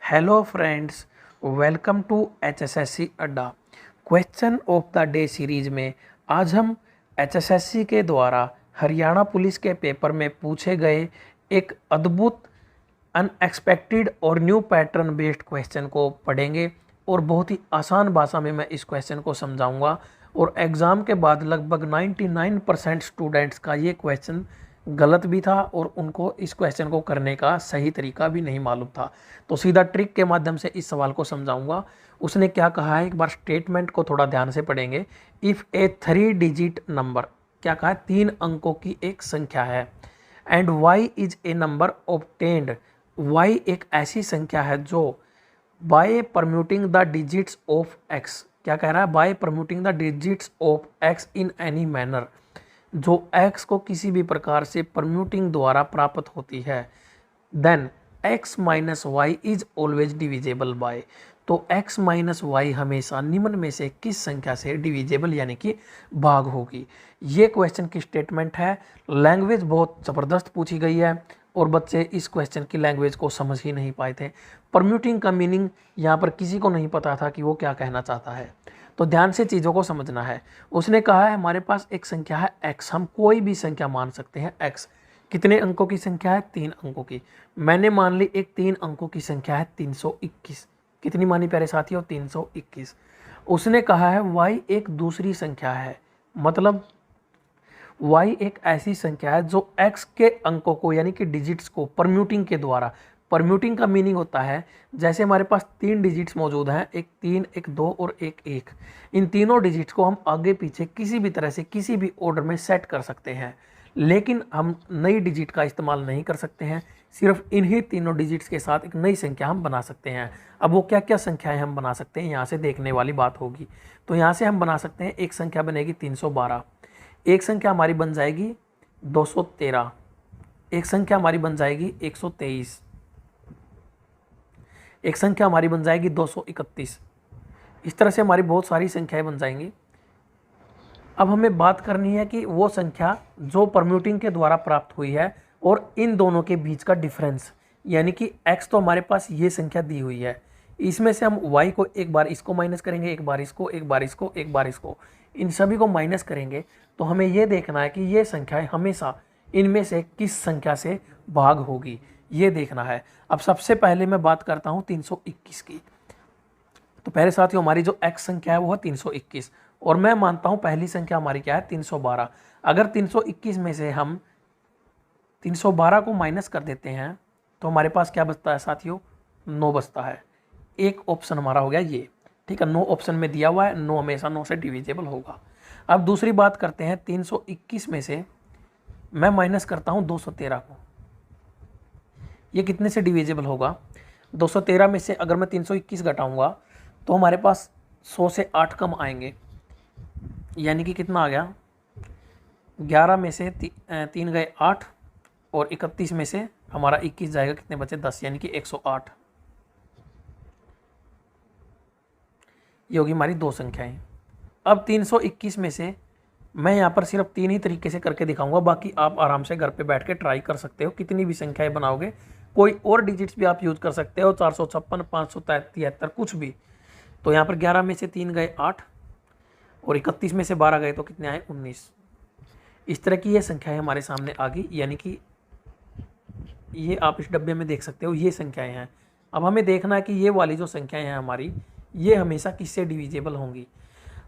Hello friends, welcome to HSSC Adda. Question of the day series में आज हम HSSC के द्वारा हरियाणा पुलिस के पेपर में पूछे गए एक अद्भुत, अनएक्सपेक्टेड और न्यू पैटर्न बेस्ड क्वेश्चन को पढ़ेंगे और बहुत ही आसान भाषा में मैं इस क्वेश्चन को समझाऊंगा। और एग्ज़ाम के बाद लगभग 99% स्टूडेंट्स का ये क्वेश्चन गलत भी था और उनको इस क्वेश्चन को करने का सही तरीका भी नहीं मालूम था। तो सीधा ट्रिक के माध्यम से इस सवाल को समझाऊंगा। उसने क्या कहा है, एक बार स्टेटमेंट को थोड़ा ध्यान से पढ़ेंगे। इफ़ ए 3 डिजिट नंबर, क्या कहा है, 3 अंकों की एक संख्या है, and y is a number obtained, y एक ऐसी संख्या है जो by permuting the digits of x, क्या कह रहा है, by permuting the digits of x in any manner, जो x को किसी भी प्रकार से परम्यूटिंग द्वारा प्राप्त होती है, then x minus Y is always divisible by. तो x माइनस वाई हमेशा निम्न में से किस संख्या से डिविजेबल यानी कि भाग होगी। ये क्वेश्चन की स्टेटमेंट है। लैंग्वेज बहुत ज़बरदस्त पूछी गई है और बच्चे इस क्वेश्चन की लैंग्वेज को समझ ही नहीं पाए थे। परम्यूटिंग का मीनिंग यहाँ पर किसी को नहीं पता था कि वो क्या कहना चाहता है, तो ध्यान से चीज़ों को समझना है। उसने कहा है हमारे पास एक संख्या है x, हम कोई भी संख्या मान सकते हैं x। कितने अंकों की संख्या है, 3 अंकों की। मैंने मान ली एक 3 अंकों की संख्या है 321। कितनी मानी प्यारे साथियों, 321। उसने कहा है y एक दूसरी संख्या है, मतलब y एक ऐसी संख्या है जो x के अंकों को यानी कि डिजिट्स को परम्यूटिंग के द्वारा, परम्यूटिंग का मीनिंग होता है जैसे हमारे पास 3 डिजिट्स मौजूद हैं, एक 3, एक 2 और एक 1। इन तीनों डिजिट्स को हम आगे पीछे किसी भी तरह से किसी भी ऑर्डर में सेट कर सकते हैं, लेकिन हम नई डिजिट का इस्तेमाल नहीं कर सकते हैं। सिर्फ इन्हीं तीनों डिजिट्स के साथ एक नई संख्या हम बना सकते हैं। अब वो क्या क्या संख्याएं हम बना सकते हैं, यहाँ से देखने वाली बात होगी। तो यहाँ से हम बना सकते हैं, एक संख्या बनेगी 312, एक संख्या हमारी बन जाएगी 213, एक संख्या हमारी बन जाएगी 123, एक संख्या हमारी बन जाएगी 231। इस तरह से हमारी बहुत सारी संख्याएं बन जाएंगी। अब हमें बात करनी है कि वो संख्या जो परम्यूटिंग के द्वारा प्राप्त हुई है और इन दोनों के बीच का डिफरेंस, यानी कि x तो हमारे पास ये संख्या दी हुई है, इसमें से हम y को एक बार इसको माइनस करेंगे, एक बार इसको, एक बार इसको, एक बार इसको, इन सभी को माइनस करेंगे। तो हमें ये देखना है कि ये संख्याएं हमेशा इनमें से किस संख्या से भाग होगी, ये देखना है। अब सबसे पहले मैं बात करता हूँ 321 की। तो पहले साथियों हमारी जो x संख्या है वो है 321 और मैं मानता हूँ पहली संख्या हमारी क्या है, 312। अगर 321 में से हम 312 को माइनस कर देते हैं तो हमारे पास क्या बचता है साथियों, 9 बचता है। एक ऑप्शन हमारा हो गया ये, ठीक है, 9 ऑप्शन में दिया हुआ है, 9 हमेशा 9 से डिविजेबल होगा। अब दूसरी बात करते हैं, 321 में से मैं माइनस करता हूँ 213 को, ये कितने से डिविजेबल होगा। 213 में से अगर मैं 321 घटाऊंगा तो हमारे पास 100 से 8 कम आएंगे, यानी कि कितना आ गया, 11 में से 3 गए 8 और 31 में से हमारा 21 जाएगा, कितने बचे 10, यानी कि 108। ये होगी हमारी दो संख्याएं। अब 321 में से मैं यहाँ पर सिर्फ 3 ही तरीके से करके दिखाऊंगा, बाकी आप आराम से घर पे बैठ के ट्राई कर सकते हो। कितनी भी संख्याएं बनाओगे, कोई और डिजिट्स भी आप यूज कर सकते हो, 456, 573, कुछ भी। तो यहाँ पर 11 में से 3 गए 8 और 31 में से 12 गए तो कितने आए, 19। इस तरह की ये संख्याएं हमारे सामने आ गई, यानी कि ये आप इस डब्बे में देख सकते हो, ये संख्याएं हैं। अब हमें देखना है कि ये वाली जो संख्याएं हैं हमारी, ये हमेशा किससे डिविजेबल होंगी।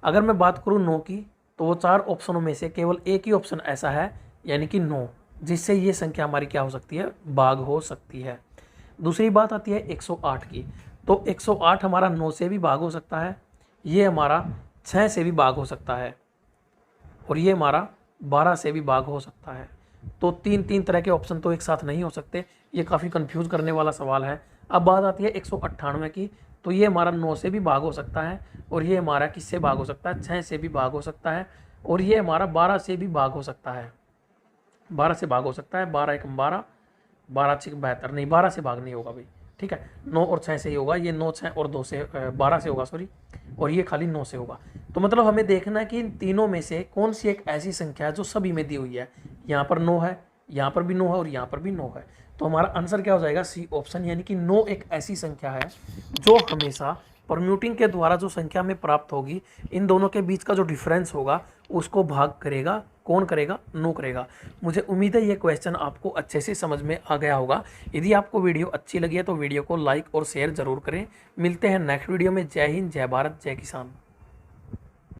अगर मैं बात करूँ 9 की, तो वो 4 ऑप्शनों में से केवल एक ही ऑप्शन ऐसा है, यानी कि 9, जिससे ये संख्या हमारी क्या हो सकती है, भाग हो सकती है। दूसरी बात आती है 108 की। तो 108 हमारा 9 से भी भाग हो सकता है, ये हमारा 6 से भी भाग हो सकता है और ये हमारा 12 से भी भाग हो सकता है। तो 3 तरह के ऑप्शन तो एक साथ नहीं हो सकते, ये काफ़ी कंफ्यूज करने वाला सवाल है। अब बात आती है 198 की। तो ये हमारा 9 से भी भाग हो सकता है और ये हमारा किससे भाग हो सकता है, 6 से भी भाग हो सकता है और ये हमारा 12 से भी भाग हो सकता है, 12 से भाग हो सकता है। 12 एकम 12, 12 6 72, नहीं 12 से भाग नहीं होगा भाई, ठीक है, 9 और 6 से ही होगा। ये 9, 6 और 2 से 12 से होगा, सॉरी, और ये खाली 9 से होगा। तो मतलब हमें देखना है कि इन तीनों में से कौन सी एक ऐसी संख्या है जो सभी में दी हुई है। यहाँ पर 9 है, यहाँ पर भी 9 है और यहाँ पर भी 9 है। तो हमारा आंसर क्या हो जाएगा, सी ऑप्शन, यानी कि 9 एक ऐसी संख्या है जो हमेशा परम्यूटिंग के द्वारा जो संख्या में प्राप्त होगी, इन दोनों के बीच का जो डिफरेंस होगा उसको भाग करेगा, कौन करेगा, 9 करेगा। मुझे उम्मीद है ये क्वेश्चन आपको अच्छे से समझ में आ गया होगा। यदि आपको वीडियो अच्छी लगी है तो वीडियो को लाइक और शेयर जरूर करें। मिलते हैं नेक्स्ट वीडियो में। जय हिंद, जय भारत, जय किसान।